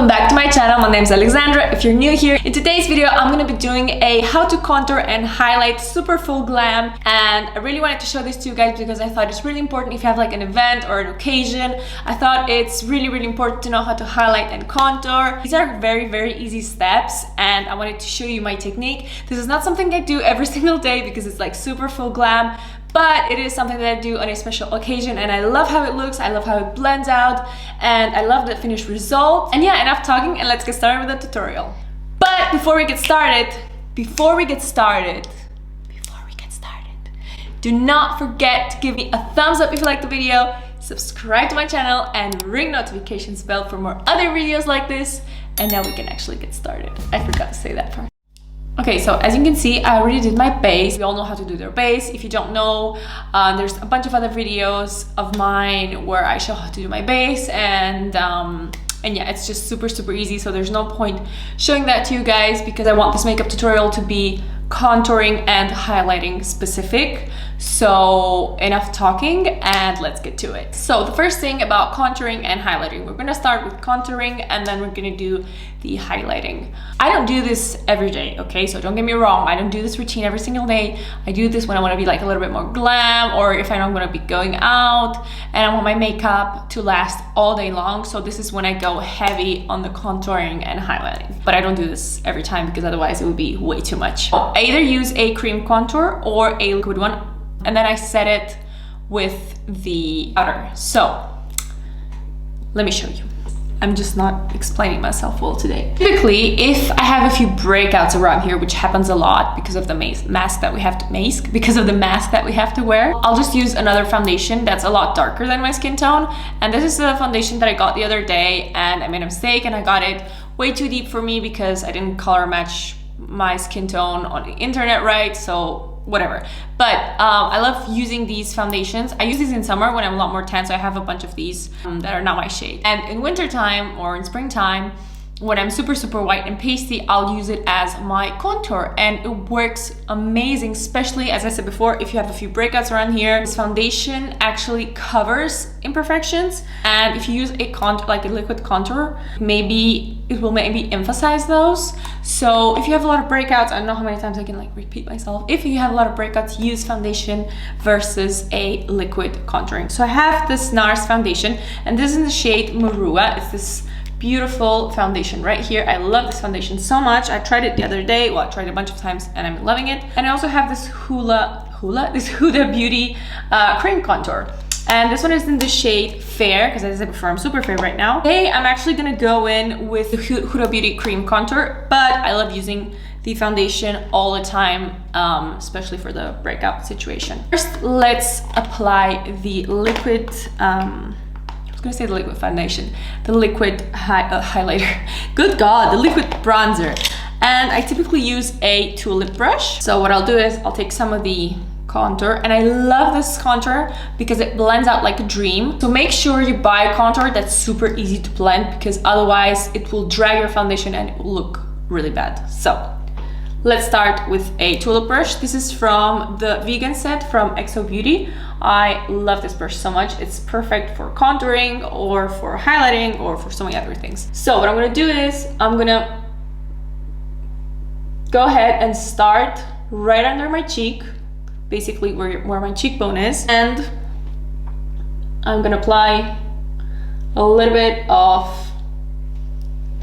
welcome back to my channel. My name is Alexandra. If you're new here, in today's video I'm gonna be doing a how to contour and highlight super full glam, and I really wanted to show this to you guys because I thought it's really important if you have like an event or an occasion. I thought it's really important to know how to highlight and contour. These are very easy steps and I wanted to show you my technique. This is not something I do every single day because it's like super full glam, but it is something that I do on a special occasion and I love how it looks, I love how it blends out, and I love the finished result. And yeah, enough talking and let's get started with the tutorial. But before we get started, do not forget to give me a thumbs up if you like the video, subscribe to my channel and ring notifications bell for more other videos like this. And now we can actually get started. I forgot to say that part. Okay, so as you can see, I already did my base. We all know how to do their base. If you don't know, there's a bunch of other videos of mine where I show how to do my base, and yeah, it's just super easy. So there's no point showing that to you guys because I want this makeup tutorial to be contouring and highlighting specific. So enough talking and let's get to it. So the first thing about contouring and highlighting, we're gonna start with contouring and then we're gonna do the highlighting. I don't do this every day, okay? So don't get me wrong, I don't do this routine every single day. I do this when I wanna be like a little bit more glam, or if I know I'm gonna be going out and I want my makeup to last all day long. So this is when I go heavy on the contouring and highlighting. But I don't do this every time because otherwise it would be way too much. I either use a cream contour or a liquid one, and then I set it with the powder. So let me show you. I'm just not explaining myself well today. Typically, if I have a few breakouts around here, which happens a lot because of the mask that we have to wear, I'll just use another foundation that's a lot darker than my skin tone. And this is the foundation that I got the other day, and I made a mistake and I got it way too deep for me because I didn't color match my skin tone on the internet right, so whatever. But I love using these foundations. I use these in summer when I'm a lot more tan, so I have a bunch of these that are not my shade. And in wintertime or in springtime, when I'm super white and pasty, I'll use it as my contour, and it works amazing, especially as I said before, if you have a few breakouts around here. This foundation actually covers imperfections, and if you use a contour, like a liquid contour, it will maybe emphasize those. So if you have a lot of breakouts, I don't know how many times I can like repeat myself. If you have a lot of breakouts, use foundation versus a liquid contouring. So I have this Nars foundation, and this is in the shade Marua. It's this beautiful foundation right here. I love this foundation so much. I tried it the other day. Well, I tried it a bunch of times and I'm loving it. And I also have this Huda Beauty cream contour. And this one is in the shade Fair, because as I said before, I'm super fair right now. Today, I'm actually gonna go in with the Huda Beauty cream contour, but I love using the foundation all the time, especially for the breakout situation. First, let's apply the liquid, I was gonna say the liquid foundation, the liquid highlighter. Good God, the liquid bronzer. And I typically use a tulip brush. So what I'll do is I'll take some of the contour, and I love this contour because it blends out like a dream. So make sure you buy a contour that's super easy to blend, because otherwise it will drag your foundation and it will look really bad. So let's start with a tulip brush. This is from the vegan set from XO Beauty. I love this brush so much. It's perfect for contouring or for highlighting or for so many other things. So what I'm gonna do is I'm gonna go ahead and start right under my cheek, basically where my cheekbone is, and I'm gonna apply a little bit of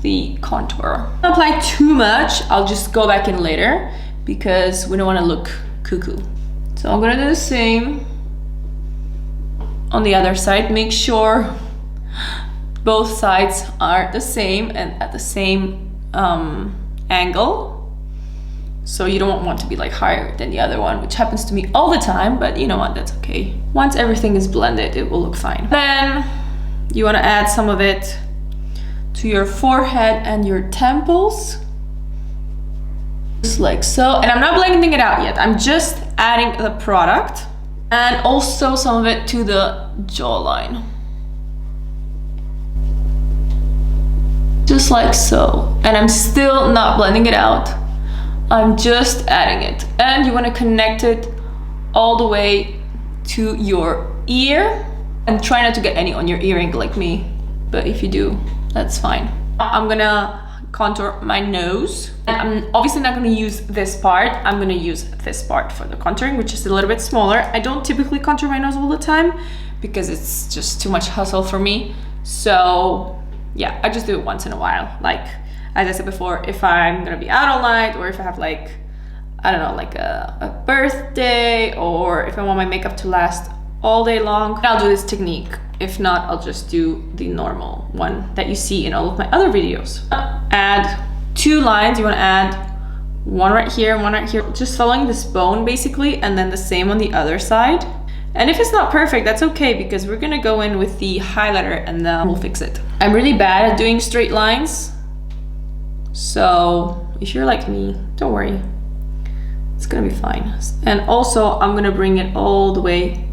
the contour. Don't apply too much, I'll just go back in later because we don't want to look cuckoo. So I'm gonna do the same on the other side. Make sure both sides are the same and at the same angle. So you don't want to be like higher than the other one, which happens to me all the time, but you know what, that's okay. Once everything is blended, it will look fine. Then you want to add some of it to your forehead and your temples, just like so. And I'm not blending it out yet, I'm just adding the product, and also some of it to the jawline, just like so. And I'm still not blending it out, I'm just adding it. And you want to connect it all the way to your ear, and try not to get any on your earring like me, but if you do, that's fine. I'm gonna contour my nose. And I'm obviously not gonna use this part. I'm gonna use this part for the contouring, which is a little bit smaller. I don't typically contour my nose all the time because it's just too much hustle for me. So yeah, I just do it once in a while. Like, as I said before, if I'm gonna be out all night, or if I have like, I don't know, like a birthday, or if I want my makeup to last all day long, I'll do this technique. If not, I'll just do the normal one that you see in all of my other videos. Add 2 lines. You want to add one right here and one right here, just following this bone basically, and then the same on the other side. And if it's not perfect, that's okay, because we're gonna go in with the highlighter and then we'll fix it. I'm really bad at doing straight lines, so if you're like me, don't worry, it's gonna be fine. And also I'm gonna bring it all the way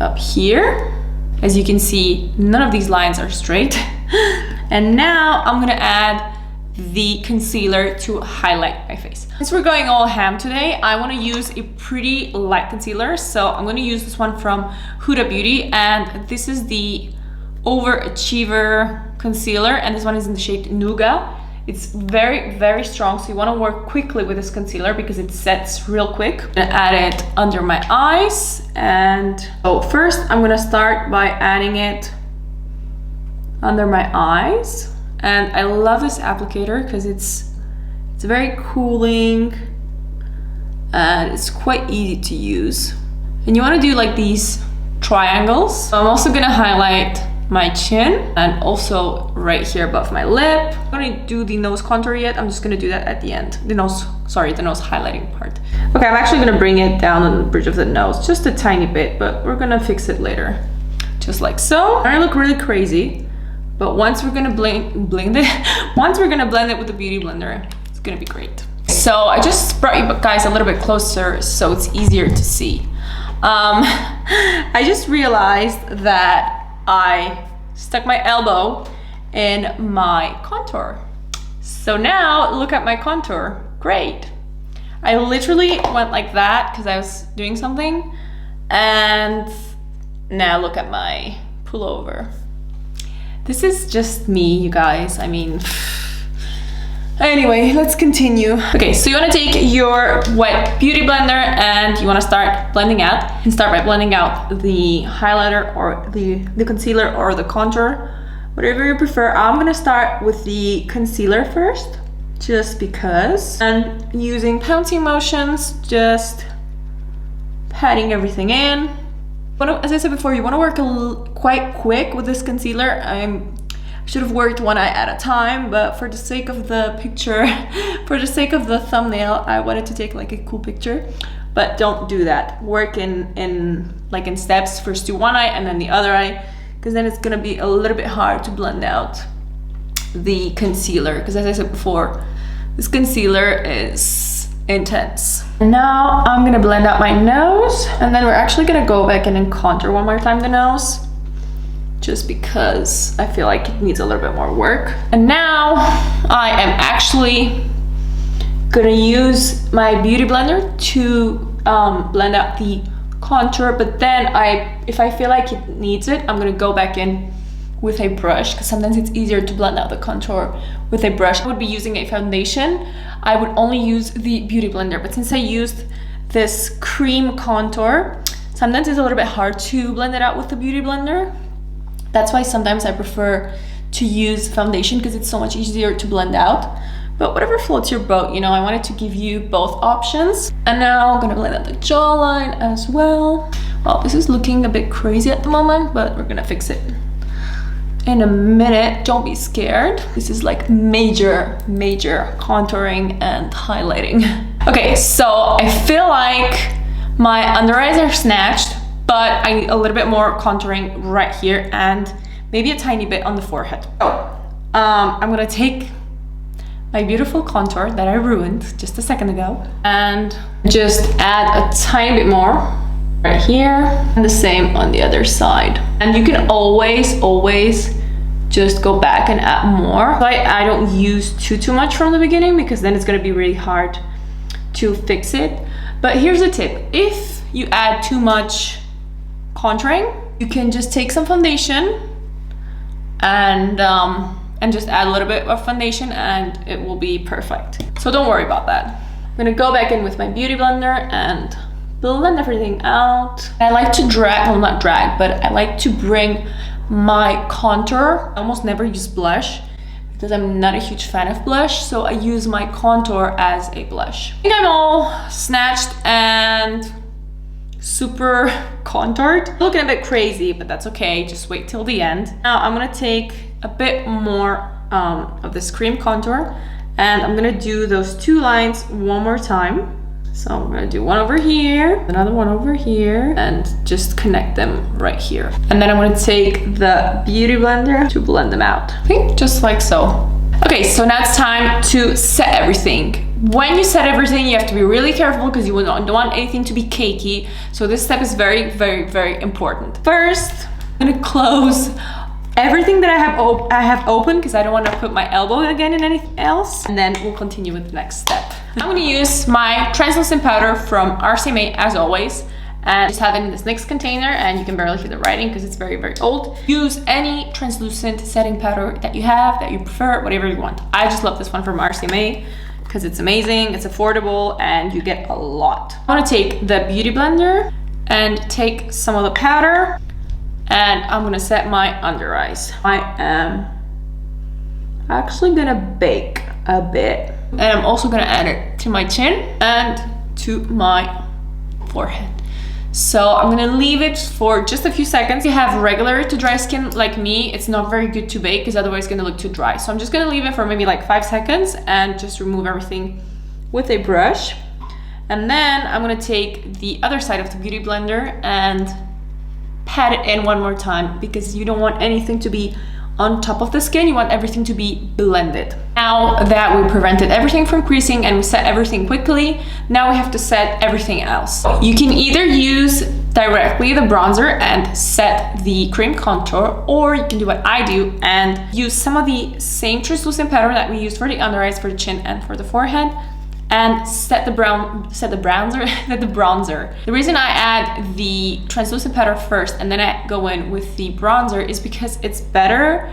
up here. As you can see, none of these lines are straight. And now I'm gonna add the concealer to highlight my face. Since we're going all ham today, I wanna use a pretty light concealer. So I'm gonna use this one from Huda Beauty, and this is the Overachiever concealer, and this one is in the shade Nougat. It's very, very strong, so you wanna work quickly with this concealer because it sets real quick. I'm gonna add it under my eyes, and first I'm gonna start by adding it under my eyes. And I love this applicator because it's very cooling and it's quite easy to use. And you wanna do like these triangles. So I'm also gonna highlight my chin and also right here above my lip. I'm gonna do the nose contour yet. I'm just gonna do that at the end. The nose highlighting part. Okay, I'm actually gonna bring it down on the bridge of the nose, just a tiny bit, but we're gonna fix it later. Just like so. I look really crazy, but once we're gonna blend it with the Beauty Blender, it's gonna be great. So I just brought you guys a little bit closer so it's easier to see. I just realized that I stuck my elbow in my contour. So now look at my contour. Great. I literally went like that because I was doing something, and now look at my pullover. This is just me, you guys. I mean, anyway, let's continue. Okay, so you want to take your wet beauty blender and you want to start blending out. You can start by blending out the highlighter or the concealer or the contour, whatever you prefer. I'm going to start with the concealer first, just because. And using pouncing motions, just patting everything in. As I said before, you want to work quite quick with this concealer. I should have worked one eye at a time, but for the sake of the picture, for the sake of the thumbnail, I wanted to take like a cool picture. But don't do that. Work in steps. First do one eye and then the other eye, because then it's gonna be a little bit hard to blend out the concealer. Because as I said before, this concealer is intense. Now I'm gonna blend out my nose, and then we're actually gonna go back in and contour one more time the nose, just because I feel like it needs a little bit more work. And now I am actually gonna use my beauty blender to blend out the contour, but then if I feel like it needs it, I'm gonna go back in with a brush, because sometimes it's easier to blend out the contour with a brush. I would be using a foundation, I would only use the beauty blender, but since I used this cream contour, sometimes it's a little bit hard to blend it out with the beauty blender. That's why sometimes I prefer to use foundation, because it's so much easier to blend out. But whatever floats your boat, you know, I wanted to give you both options. And now I'm gonna blend out the jawline as well. Well, this is looking a bit crazy at the moment, but we're gonna fix it in a minute. Don't be scared. This is like major contouring and highlighting. Okay, so I feel like my under eyes are snatched, but I need a little bit more contouring right here and maybe a tiny bit on the forehead. I'm gonna take my beautiful contour that I ruined just a second ago and just add a tiny bit more right here, and the same on the other side. And you can always just go back and add more. I don't use too much from the beginning, because then it's gonna be really hard to fix it. But here's a tip: if you add too much contouring, you can just take some foundation and and just add a little bit of foundation and it will be perfect. So don't worry about that. I'm gonna go back in with my beauty blender and blend everything out. I like to drag, well not drag, but I like to bring my contour. I almost never use blush because I'm not a huge fan of blush, so I use my contour as a blush. I think I'm all snatched and super contoured. Looking a bit crazy, but that's okay, just wait till the end. Now I'm gonna take a bit more of this cream contour and I'm gonna do those two lines one more time. So I'm gonna do one over here, another one over here, and just connect them right here. And then I'm gonna take the beauty blender to blend them out. Okay, just like so. Okay, so now it's time to set everything. When you set everything, you have to be really careful because you don't want anything to be cakey. So this step is very, very, very important. First, I'm gonna close everything that I have open because I don't want to put my elbow again in anything else. And then we'll continue with the next step. I'm gonna use my translucent powder from RCMA as always, and just have it in this NYX container, and you can barely see the writing because it's very, very old. Use any translucent setting powder that you have, that you prefer, whatever you want. I just love this one from RCMA because it's amazing, it's affordable, and you get a lot. I wanna take the beauty blender and take some of the powder, and I'm gonna set my under eyes. I am actually gonna bake a bit, and I'm also gonna add it to my chin and to my forehead. So I'm gonna leave it for just a few seconds. If you have regular to dry skin like me, it's not very good to bake because otherwise it's gonna look too dry. So I'm just gonna leave it for maybe like 5 seconds and just remove everything with a brush. And then I'm gonna take the other side of the beauty blender and pat it in one more time because you don't want anything to be on top of the skin, you want everything to be blended. Now that we prevented everything from creasing and we set everything quickly, now we have to set everything else. You can either use directly the bronzer and set the cream contour, or you can do what I do and use some of the same translucent powder that we used for the under eyes, for the chin and for the forehead, and set the bronzer. The reason I add the translucent powder first and then I go in with the bronzer is because it's better.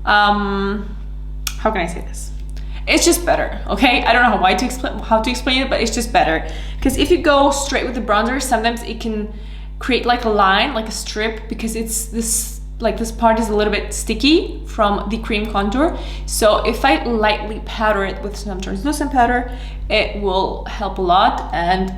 How can I say this? It's just better, okay? I don't know how to explain it, but it's just better. Because if you go straight with the bronzer, sometimes it can create like a line, like a strip, because it's this part is a little bit sticky from the cream contour. So if I lightly powder it with some translucent powder, it will help a lot and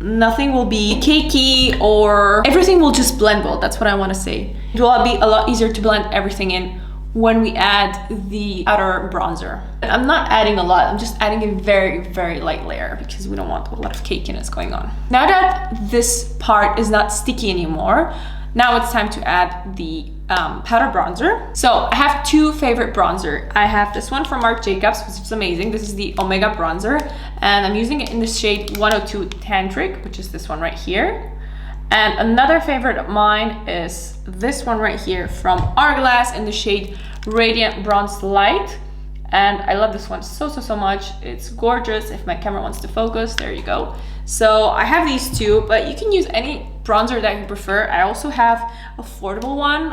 nothing will be cakey, or everything will just blend well. That's what I want to say. It will be a lot easier to blend everything in when we add the outer bronzer. I'm not adding a lot, I'm just adding a very, very light layer because we don't want a lot of cakiness going on. Now that this part is not sticky anymore, now it's time to add the powder bronzer. So I have two favorite bronzer. I have this one from Marc Jacobs, which is amazing. This is the Omega bronzer, and I'm using it in the shade 102 Tantric, which is this one right here. And another favorite of mine is this one right here from Hourglass in the shade Radiant Bronze Light. And I love this one so much. It's gorgeous. If my camera wants to focus, there you go. So I have these two, but you can use any bronzer that you prefer. I also have affordable one,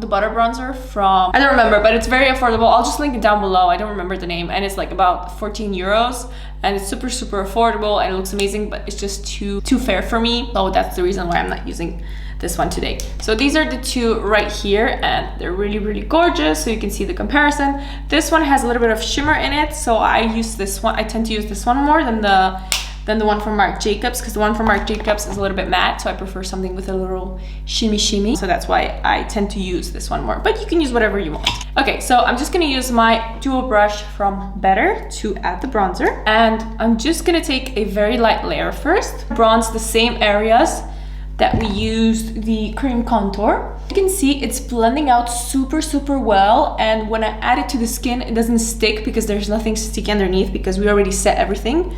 the butter bronzer from, I don't remember, but it's very affordable. I'll just link it down below. I don't remember the name, and it's like about 14 euros, and it's super affordable and it looks amazing, but it's just too fair for me. So that's the reason why I'm not using this one today. So these are the two right here, and they're really gorgeous. So you can see the comparison. This one has a little bit of shimmer in it, so I use this one. I tend to use this one more than the one from Marc Jacobs, because the one from Marc Jacobs is a little bit matte, so I prefer something with a little shimmy. So that's why I tend to use this one more, but you can use whatever you want. Okay, so I'm just gonna use my dual brush from Better to add the bronzer, and I'm just gonna take a very light layer first, bronze the same areas that we used the cream contour. You can see it's blending out super well, and when I add it to the skin, it doesn't stick because there's nothing sticky underneath because we already set everything.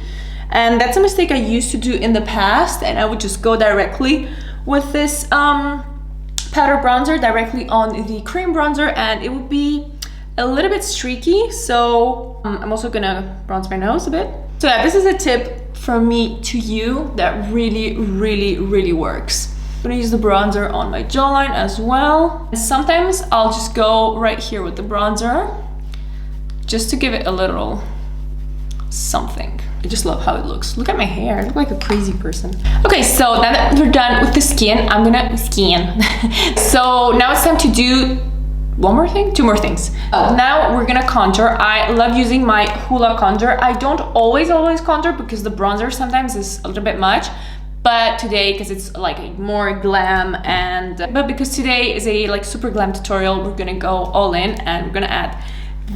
And that's a mistake I used to do in the past, and I would just go directly with this powder bronzer directly on the cream bronzer, and it would be a little bit streaky. So I'm also gonna bronze my nose a bit. So yeah, this is a tip from me to you that really works. gonna use the bronzer on my jawline as well. And sometimes I'll just go right here with the bronzer just to give it a little something. I just love how it looks. Look at my hair, I look like a crazy person. Okay, so now that we're done with the skin, I'm gonna skin. So now it's time to do two more things. Now we're gonna contour. I love using my Hoola contour. I don't always contour because the bronzer sometimes is a little bit much, but today, because it's like a more glam, and but because today is a like super glam tutorial, we're gonna go all in and we're gonna add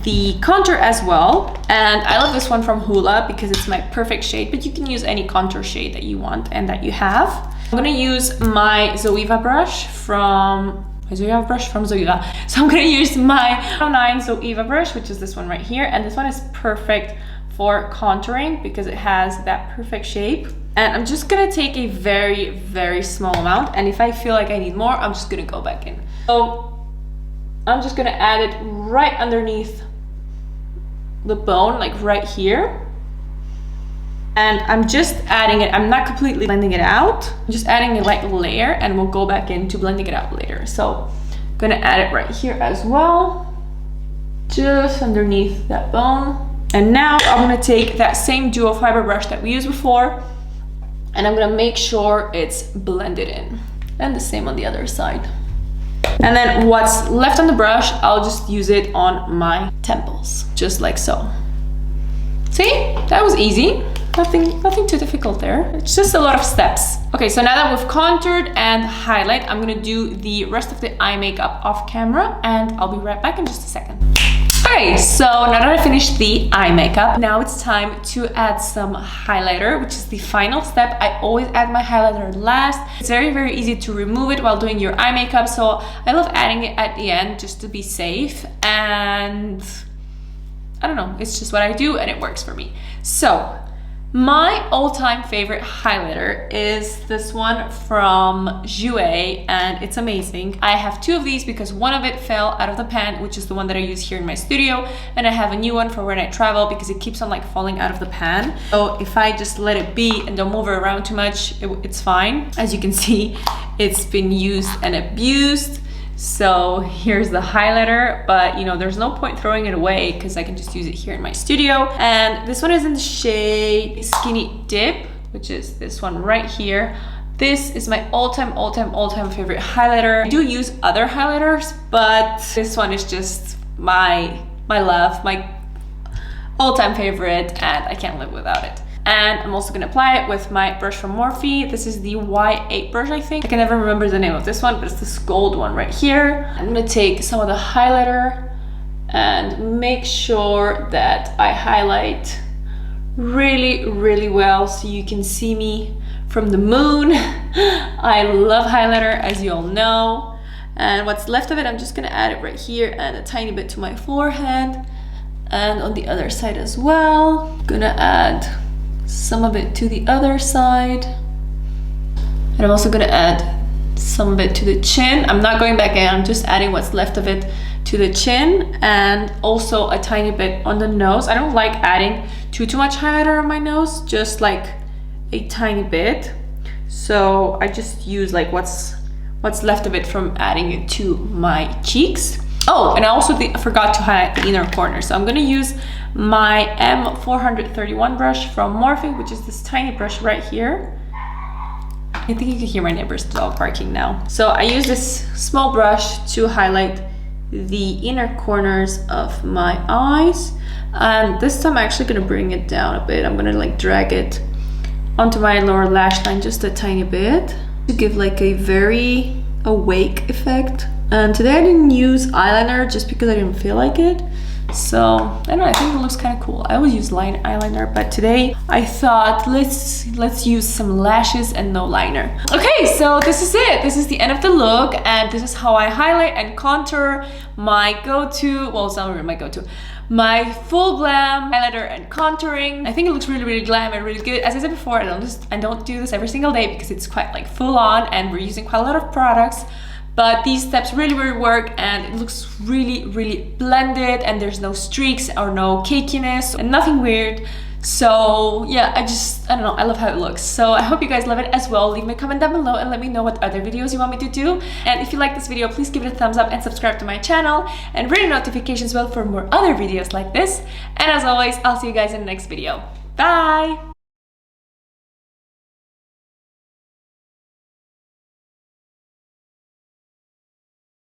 the contour as well. And I love this one from Hoola because it's my perfect shade, but you can use any contour shade that you want and that you have. I'm gonna use my Zoeva brush from Zoeva. So I'm gonna use my 09 Zoeva brush, which is this one right here, and this one is perfect for contouring because it has that perfect shape. And I'm just gonna take a very, very small amount, and if I feel like I need more, I'm just gonna go back in. So I'm just gonna add it right underneath the bone, like right here. And I'm just adding it, I'm not completely blending it out. I'm just adding a light layer, and we'll go back into blending it out later. So I'm gonna add it right here as well, just underneath that bone. And now I'm gonna take that same dual fiber brush that we used before, and I'm gonna make sure it's blended in. And the same on the other side. And then what's left on the brush, I'll just use it on my temples, just like so. See, that was easy. Nothing too difficult there. It's just a lot of steps. Okay, so now that we've contoured and highlight, I'm gonna do the rest of the eye makeup off camera, and I'll be right back in just a second. Okay, so now that I finished the eye makeup, now it's time to add some highlighter, which is the final step. I always add my highlighter last. It's very, very easy to remove it while doing your eye makeup, so I love adding it at the end just to be safe. And I don't know, it's just what I do and it works for me. So my all-time favorite highlighter is this one from Jouer, and it's amazing. I have two of these because one of it fell out of the pan, which is the one that I use here in my studio, and I have a new one for when I travel because it keeps on like falling out of the pan. So if I just let it be and don't move it around too much, it's fine. As you can see, it's been used and abused. So here's the highlighter, but you know, there's no point throwing it away because I can just use it here in my studio. And this one is in the shade Skinny Dip, which is this one right here. This is my all-time favorite highlighter. I do use other highlighters, but this one is just my love, my all-time favorite, and I can't live without it. And I'm also gonna apply it with my brush from Morphe. This is the Y8 brush, I think. I can never remember the name of this one, but it's this gold one right here. I'm gonna take some of the highlighter and make sure that I highlight really, really well so you can see me from the moon. I love highlighter, as you all know. And what's left of it, I'm just gonna add it right here and a tiny bit to my forehead. And on the other side as well. I'm gonna add some of it to the other side, and I'm also gonna add some of it to the chin. I'm not going back in, I'm just adding what's left of it to the chin, and also a tiny bit on the nose. I don't like adding too much highlighter on my nose, just like a tiny bit. So I just use like what's left of it from adding it to my cheeks. Oh, and I also forgot to highlight the inner corner. So I'm gonna use my M431 brush from Morphe, which is this tiny brush right here. I think you can hear my neighbor's dog barking now. So I use this small brush to highlight the inner corners of my eyes. And this time I'm actually gonna bring it down a bit. I'm gonna like drag it onto my lower lash line just a tiny bit to give like a very awake effect. And today I didn't use eyeliner just because I didn't feel like it. So I don't know, I think it looks kind of cool. I always use eyeliner, but today I thought let's use some lashes and no liner. Okay, so this is it. This is the end of the look, and this is how I highlight and contour my go-to, well, it's not really my go-to, my full glam highlighter and contouring. I think it looks really, really glam and really good. As I said before, I don't do this every single day because it's quite like full on and we're using quite a lot of products. But these steps really, really work, and it looks really, really blended, and there's no streaks or no cakiness and nothing weird. So yeah, I don't know, I love how it looks. So I hope you guys love it as well. Leave me a comment down below and let me know what other videos you want me to do. And if you like this video, please give it a thumbs up and subscribe to my channel and ring the notifications bell for more other videos like this. And as always, I'll see you guys in the next video. Bye!